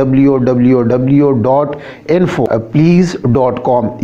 www.infoplease.com,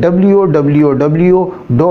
www.ipl.org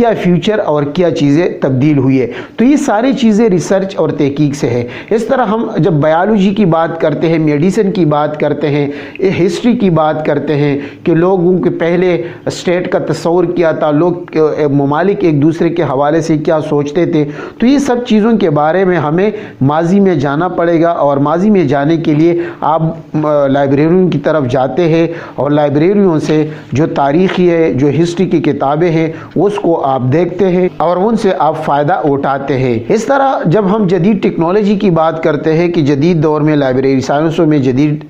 کیا future اور کیا چیزیں تبدیل ہوئی ہے. تو یہ ساری چیزیں ریسرچ اور تحقیق سے ہے. اس طرح ہم جب بایولوجی کی بات کرتے ہیں، میڈیسن کی بات کرتے ہیں، ہسٹری کی بات کرتے ہیں کہ لوگوں کے پہلے اسٹیٹ کا تصور کیا تھا، لوگ ممالک ایک دوسرے کے حوالے سے کیا سوچتے تھے، تو یہ سب چیزوں کے بارے میں ہمیں ماضی میں جانا پڑے گا. اور ماضی میں جانے کے لیے آپ لائبریریوں کی طرف جاتے ہیں اور لائبریریوں سے جو تاریخی ہے، جو ہسٹری کی کتابیں ہیں، اس کو آپ دیکھتے ہیں اور ان سے آپ فائدہ اٹھاتے ہیں. اس طرح جب ہم جدید ٹیکنالوجی کی بات کرتے ہیں کہ جدید دور میں لائبریری سائنسوں میں جدید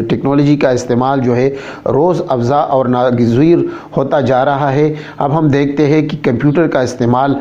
ٹیکنالوجی کا استعمال جو ہے روز افزا اور ناگزیر ہوتا جا رہا ہے. اب ہم دیکھتے ہیں کہ کمپیوٹر کا استعمال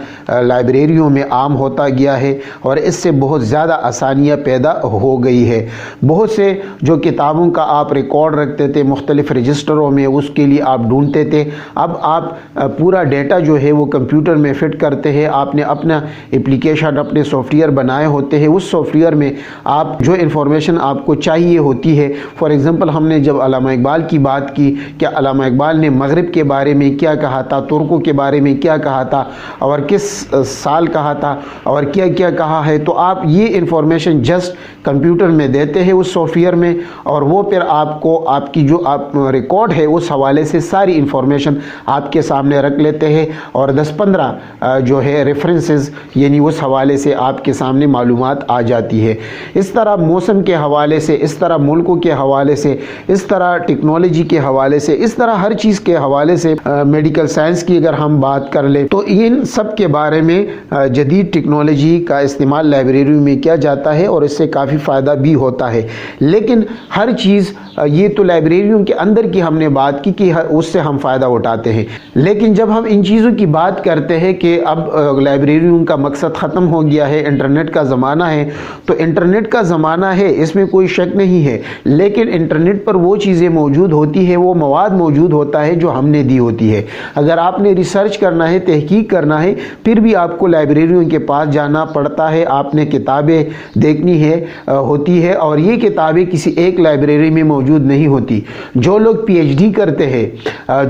لائبریریوں میں عام ہوتا گیا ہے اور اس سے بہت زیادہ آسانیاں پیدا ہو گئی ہے. بہت سے جو کتابوں کا آپ ریکارڈ رکھتے تھے مختلف رجسٹروں میں، اس کے لیے آپ ڈھونڈتے تھے، اب آپ پورا ڈیٹا جو ہے وہ کمپیوٹر میں فٹ کرتے ہیں. آپ نے اپنا اپلیکیشن، اپنے سافٹ ویئر بنائے ہوتے ہیں، اس سافٹ ویئر میں آپ جو انفارمیشن آپ کو چاہیے ہوتی ہے، فار ایگزامپل ہم نے جب علامہ اقبال کی بات کی کہ علامہ اقبال نے مغرب کے بارے میں کیا کہا تھا، ترکوں کے بارے میں کیا کہا تھا اور کس سال کہا تھا اور کیا کیا کہا ہے، تو آپ یہ انفارمیشن جسٹ کمپیوٹر میں دیتے ہیں اس سافٹ ویئر میں، اور وہ پھر آپ کو آپ کی جو آپ ریکارڈ ہے اس حوالے سے ساری انفارمیشن آپ کے سامنے رکھ لیتے ہیں اور 10-15 جو ہے ریفرنسز یعنی اس حوالے سے آپ کے سامنے معلومات آ جاتی ہے. اس طرح موسم کے حوالے سے، اس طرح ملکوں کے حوالے سے، اس طرح ٹیکنالوجی کے حوالے سے، اس طرح ہر چیز کے حوالے سے، میڈیکل سائنس کی اگر ہم بات کر لیں تو ان سب کے بارے میں جدید ٹیکنالوجی کا استعمال لائبریری میں کیا جاتا ہے اور اس سے کافی فائدہ بھی ہوتا ہے. لیکن ہر چیز یہ تو لائبریریوں کے اندر کی ہم نے بات کی کہ اس سے ہم فائدہ اٹھاتے ہیں، لیکن جب ہم ان چیزوں کی بات کرتے ہیں کہ اب لائبریریوں کا مقصد ختم ہو گیا ہے، انٹرنیٹ کا زمانہ ہے، تو انٹرنیٹ کا زمانہ ہے اس میں کوئی شک نہیں ہے، لیکن انٹرنیٹ پر وہ چیزیں موجود ہوتی ہے، وہ مواد موجود ہوتا ہے جو ہم نے دی ہوتی ہے. اگر آپ نے ریسرچ کرنا ہے، تحقیق کرنا ہے، پھر بھی آپ کو لائبریریوں کے پاس جانا پڑتا ہے، آپ نے کتابیں دیکھنی ہے ہوتی ہے، اور یہ کتابیں کسی ایک لائبریری میں موجود نہیں ہوتی. جو لوگ پی ایچ ڈی کرتے ہیں،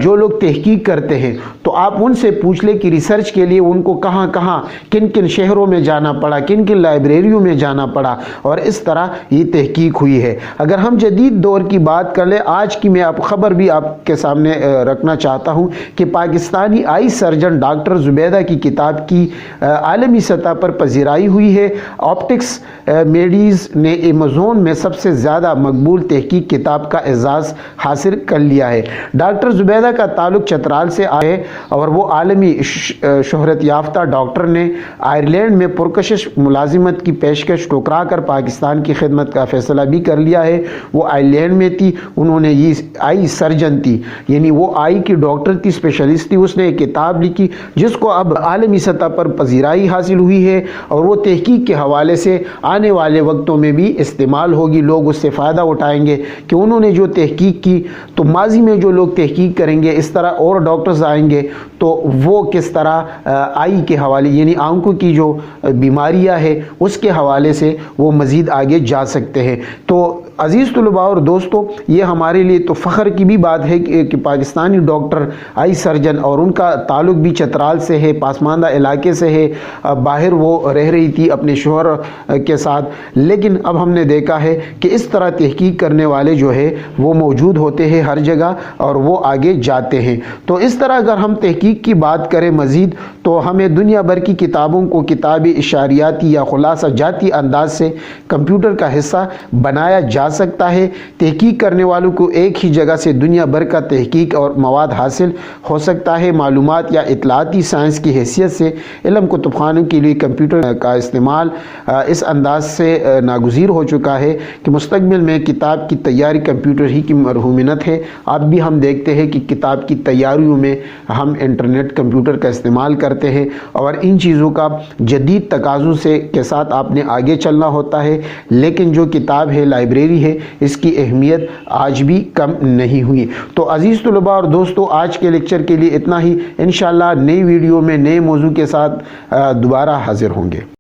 جو لوگ تحقیق کرتے ہیں، تو آپ ان سے پوچھ لیں کہ ریسرچ کے لیے ان کو کہاں کہاں کن کن شہروں میں جانا پڑا، کن کن لائبریریوں میں جانا پڑا، اور اس طرح یہ تحقیق ہوئی ہے. اگر ہم جدید دور کی بات کر لیں، آج کی میں خبر بھی آپ کے سامنے رکھنا چاہتا ہوں کہ پاکستانی آئی سرجن ڈاکٹر زبیدہ کی کتاب کی عالمی سطح پر پذیرائی ہوئی ہے. آپٹکس میڈیز نے ایمیزون میں سب سے زیادہ مقبول تحقیق کتاب کا اعزاز حاصل کر لیا ہے. ڈاکٹر زبیدہ کا تعلق چترال سے ہے اور وہ عالمی شہرت یافتہ ڈاکٹر نے آئرلینڈ میں پرکشش ملازمت کی پیشکش ٹھکرا کر پاکستان کی خدمت کا فیصلہ بھی کر لیا ہے. وہ آئرلینڈ میں تھی، انہوں نے یہ آئی سرجن تھی، یعنی وہ آئی کی ڈاکٹر تھی، اسپیشلسٹ تھی. اس نے ایک کتاب لکھی جس کو اب عالمی سطح پر پذیرائی حاصل ہوئی ہے اور وہ تحقیق کے حوالے سے آنے والے وقتوں میں بھی استعمال ہوگی. لوگ اس سے فائدہ اٹھائیں گے کہ انہوں نے جو تحقیق کی، تو ماضی میں جو لوگ تحقیق کریں گے، اس طرح اور ڈاکٹرز آئیں گے تو وہ کس طرح آئی کے حوالے یعنی آنکھوں کی جو بیماریاں ہے اس کے حوالے سے وہ مزید آگے جا سکتے ہیں. تو عزیز طلباء اور دوستو، یہ ہمارے لیے تو فخر کی بھی بات ہے کہ پاکستانی ڈاکٹر آئی سرجن، اور ان کا تعلق بھی چترال سے ہے، پسماندہ علاقے سے ہے. باہر وہ رہ رہی تھی اپنے شوہر کے ساتھ، لیکن اب ہم نے دیکھا ہے کہ اس طرح تحقیق کرنے والے جو ہے وہ موجود ہوتے ہیں ہر جگہ اور وہ آگے جاتے ہیں. تو اس طرح اگر ہم تحقیق کی بات کریں مزید، تو ہمیں دنیا بھر کی کتابوں کو کتابی اشاریاتی یا خلاصہ جاتی انداز سے کمپیوٹر کا حصہ بنایا جا سکتا ہے. تحقیق کرنے والوں کو ایک ہی جگہ سے دنیا بھر کا تحقیق اور مواد حاصل ہو سکتا ہے. معلومات یا اطلاعاتی سائنس کی حیثیت سے علم کتب خانوں کے لیے کمپیوٹر کا استعمال اس انداز سے ناگزیر ہو چکا ہے کہ مستقبل میں کتاب کی تیاری کمپیوٹر ہی کی مرہونیت ہے. اب بھی ہم دیکھتے ہیں کہ کتاب کی تیاریوں میں ہم انٹرنیٹ، کمپیوٹر کا استعمال کرتے ہیں، اور ان چیزوں کا جدید تقاضوں کے ساتھ آپ نے آگے چلنا ہوتا ہے. لیکن جو کتاب ہے، لائبریری ہے، اس کی اہمیت آج بھی کم نہیں ہوئی. تو عزیز طلباء اور دوستو، آج کے لیکچر کے لیے اتنا ہی. انشاءاللہ نئی ویڈیو میں نئے موضوع کے ساتھ دوبارہ حاضر ہوں گے.